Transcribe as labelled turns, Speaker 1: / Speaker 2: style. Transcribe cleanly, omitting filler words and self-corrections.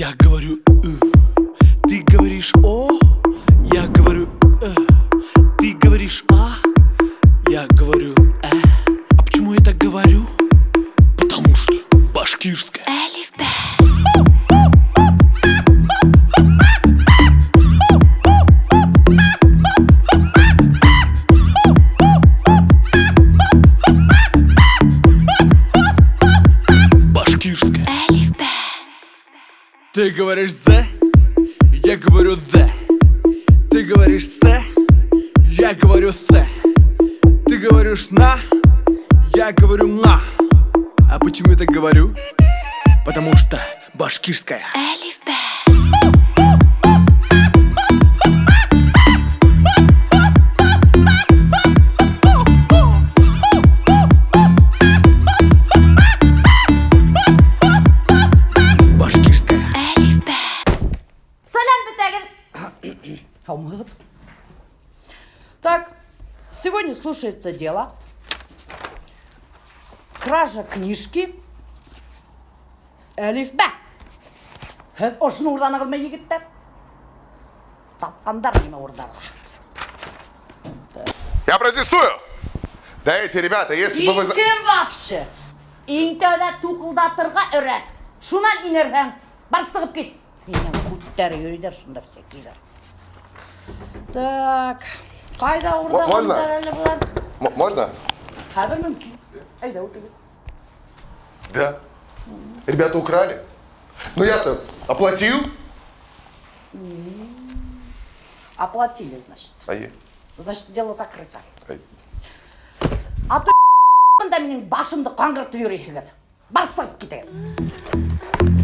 Speaker 1: Я говорю ты говоришь о, я говорю ты говоришь а, я говорю А почему я так говорю? Потому что башкирская.
Speaker 2: Элиф Б.
Speaker 1: Башкирская.
Speaker 2: Элиф Б.
Speaker 1: Ты говоришь «з», я говорю «д». Ты говоришь «с», я говорю «с». Ты говоришь «на», я говорю «на». А почему я так говорю? Потому что башкирская.
Speaker 2: Элиф Б.
Speaker 1: Башкирская.
Speaker 2: Элиф Б.
Speaker 3: Салям, Бетагин! Так, сегодня слушается дело. Кража книжки. Элиф Б. Ошыны урдан ағылма егіттер. Тапқандар неме урдарға.
Speaker 4: Я протестую! Да эти ребята, если бы вы...
Speaker 3: Интен вообще. Интеде туқылдатырға үрет. Шунан инерген. Бар сығып кет. Менен күттер үйдер, шундар секейлер. Так, қайда урда
Speaker 4: Можно?
Speaker 3: қылдар әлі бұлар?
Speaker 4: Можно?
Speaker 3: Қазір мүмкін. Айда отырып.
Speaker 4: Да. Ребята украли. Ну я-то оплатил.
Speaker 3: Оплатили, значит. Значит, дело закрыто. А то да менің башымды қаңғыртып үйрейсіңіз. Бар сығып кетіңіз.